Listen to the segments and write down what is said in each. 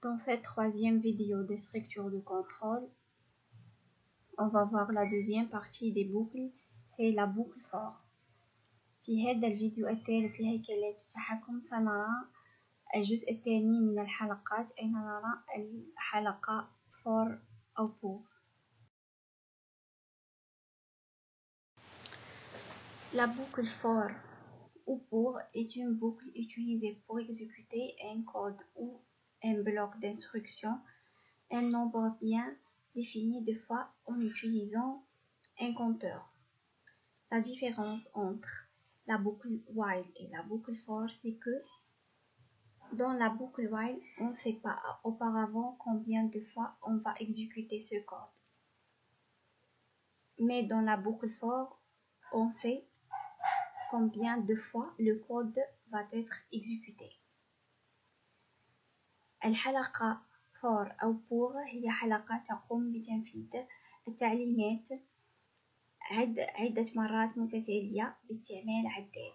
Dans cette troisième vidéo de structure de contrôle, on va voir la deuxième partie des boucles, c'est la boucle for. في هذا الفيديو الثالث لهيكلات التحكم سنرى الجزء الثاني من الحلقات أين نرى الحلقة for أو pour. La boucle for ou pour est une boucle utilisée pour exécuter un code ou un bloc d'instruction, un nombre bien défini de fois en utilisant un compteur. La différence entre la boucle while et la boucle for, c'est que dans la boucle while, on ne sait pas auparavant combien de fois on va exécuter ce code. Mais dans la boucle for, on sait combien de fois le code va être exécuté. الحلقة for أو pour هي حلقة تقوم بتنفيذ التعليمات عدة مرات متتالية باستعمال عداد.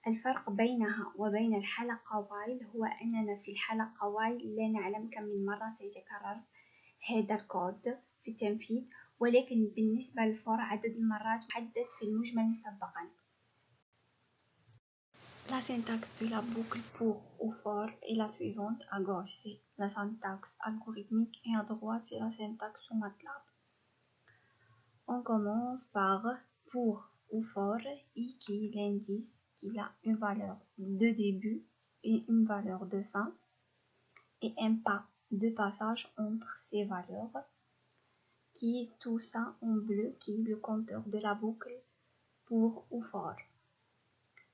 الفرق بينها وبين الحلقة while هو أننا في الحلقة while لا نعلم كم من مرة سيتكرر هذا الكود في التنفيذ، ولكن بالنسبة للfor عدد المرات محدد في المجمل مسبقا. La syntaxe de la boucle pour ou for est la suivante. À gauche, c'est la syntaxe algorithmique et à droite, c'est la syntaxe sous MATLAB. On commence par pour ou for, i qui est l'indice qui a une valeur de début et une valeur de fin, et un pas de passage entre ces valeurs, qui est tout ça en bleu, qui est le compteur de la boucle pour ou for.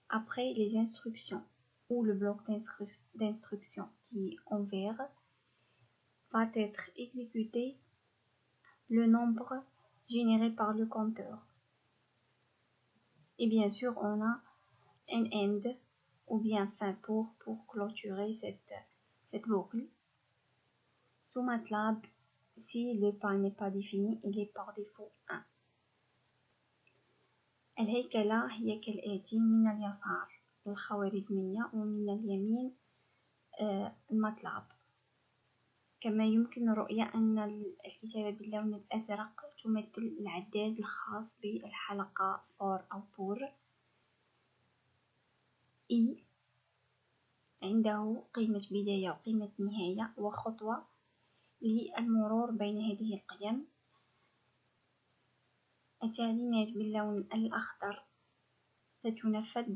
Après les instructions ou le bloc d'instructions qui est en vert va être exécuté le nombre généré par le compteur. Et bien sûr, on a un end ou bien fin pour clôturer cette boucle. Sous MATLAB, si le pas n'est pas défini, il est par défaut 1. الهيكلة هي كالآتي: من اليسار الخوارزمية ومن اليمين الماتلاب. كما يمكن رؤية أن الكتابة باللون الأزرق تمثل العداد الخاص بالحلقة for أو pour. I عنده قيمة بداية وقيمة نهاية وخطوة للمرور بين هذه القيم. التعليمات باللون الأخضر ستنفذ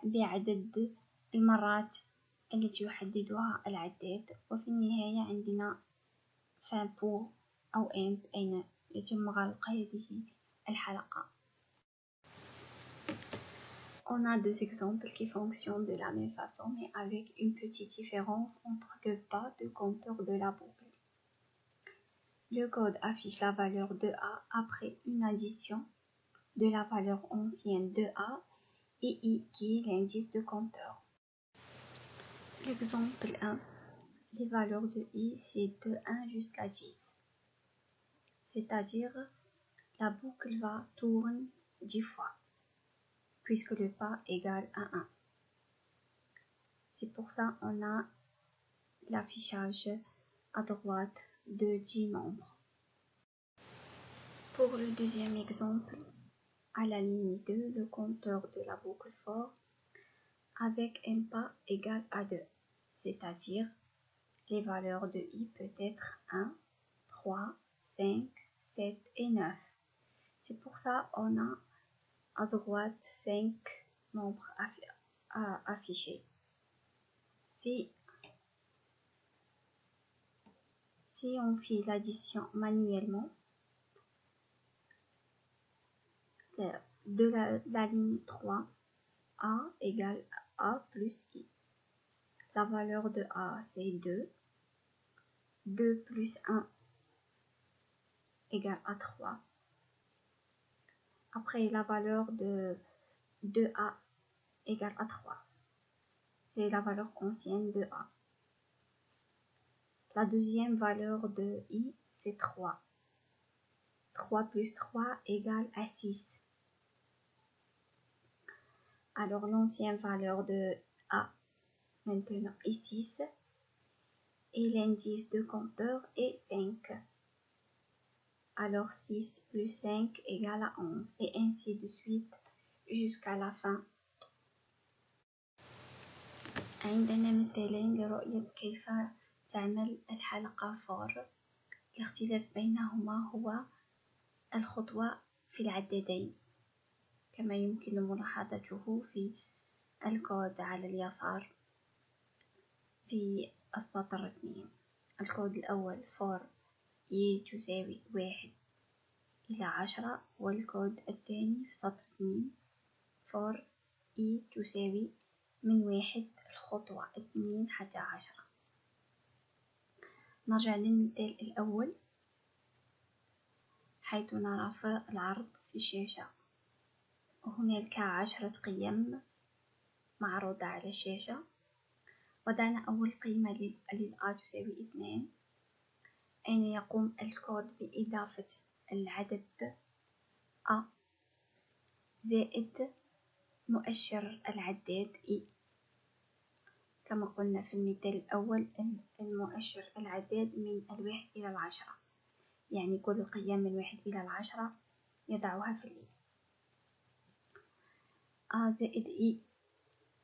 بعدد المرات التي يحددها العداد، وفي النهاية عندنا fin pour أو end أين يتم غلق هذه الحلقة. On a deux exemples qui fonctionnent de la même façon, mais avec une petite différence entre le pas de compteur de la boucle. Le code affiche la valeur de A après une addition de la valeur ancienne de A et I qui est l'indice de compteur. L'exemple 1, les valeurs de I c'est de 1 jusqu'à 10. C'est-à-dire la boucle va tourner 10 fois, puisque le pas égale à 1. C'est pour ça on a l'affichage à droite de 10 nombres. Pour le deuxième exemple, à la ligne 2, le compteur de la boucle for avec un pas égal à 2, c'est-à-dire les valeurs de I peut être 1, 3, 5, 7 et 9. C'est pour ça on a à droite 5 nombres affichés. Si on fait l'addition manuellement de la ligne 3, A égale A plus I. La valeur de A c'est 2. 2 plus 1 égale à 3. Après la valeur de 2A égale à 3. C'est la valeur ancienne de A. La deuxième valeur de I c'est 3. 3 plus 3 égale à 6. Alors l'ancienne valeur de A maintenant est 6 et l'indice de compteur est 5. Alors 6 plus 5 égale à 11 et ainsi de suite jusqu'à la fin. عندنا مثالين لرؤية كيف تعمل الحلقة فور. الاختلاف بينهما هو الخطوة في العددين كما يمكن ملاحظته في الكود على اليسار في السطر 2. الكود الأول for i تساوي 1 إلى 10 والكود الثاني في سطر 2 for i تساوي من 1 الخطوة 2 حتى 10. نرجع للمثال الأول حيث نرى في العرض في الشاشة هناك 10 قيم معروضة على الشاشة. وضعنا أول قيمة للآ تساوي 2 أين يقوم الكود بإضافة العدد أ زائد مؤشر العداد إي. كما قلنا في المثال الأول المؤشر العداد من 1 إلى 10 يعني كل القيم من 1 إلى 10 يضعها في الإي. أ زائد إي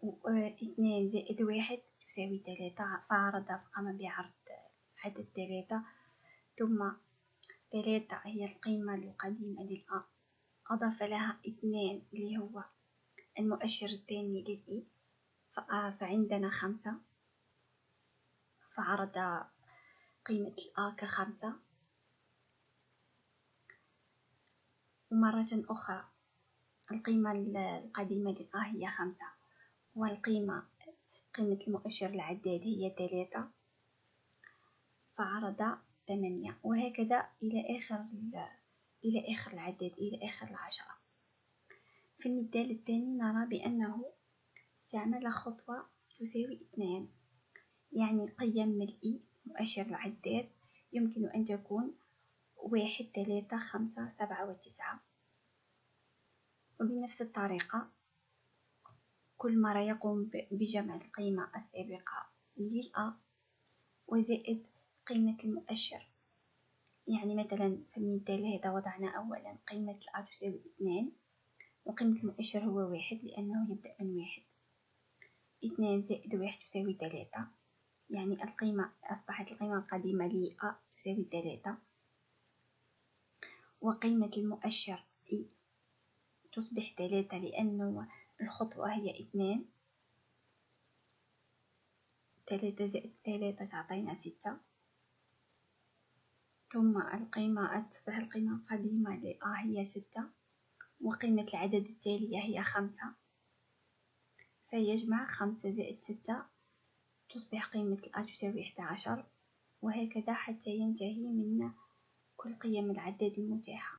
2 زائد 1 تساوي 3 فعرض فقام بعرض عدد 3 ثم 3 هي القيمة القديمة للأ أضاف لها 2 اللي هو المؤشر الثاني للإي فعندنا 5 فعرض قيمة الآ ك5. ومرة أخرى القيمة القديمة للآ هي 5 والقيمة قيمة المؤشر العداد هي 3 فعرض 8 وهكذا إلى آخر العداد إلى آخر 10. في المثال الثاني نرى بأنه استعمل خطوة تساوي 2 يعني قيم الإي مؤشر العداد يمكن أن تكون 1 3 5 7 و9. وبنفس الطريقة كل مرة يقوم بجمع القيمة السابقة للأ وزائد قيمة المؤشر. يعني مثلا في المثال هذا وضعنا أولا قيمة الأ تساوي 2 وقيمة المؤشر هو 1 لأنه يبدأ من 1. 2 زائد 1 تساوي 3 يعني أصبحت القيمة القديمة لأ تساوي 3 وقيمة المؤشر إي تصبح 3 لأنه الخطوة هي 2. 3 زائد 3 تعطينا 6 ثم تصبح القيمة القديمة لأ هي 6 وقيمة العدد التالية هي 5 فيجمع 5 زائد 6 تصبح قيمة الآ تساوي 11 وهكذا حتى ينتهي من كل قيم العداد المتاحة.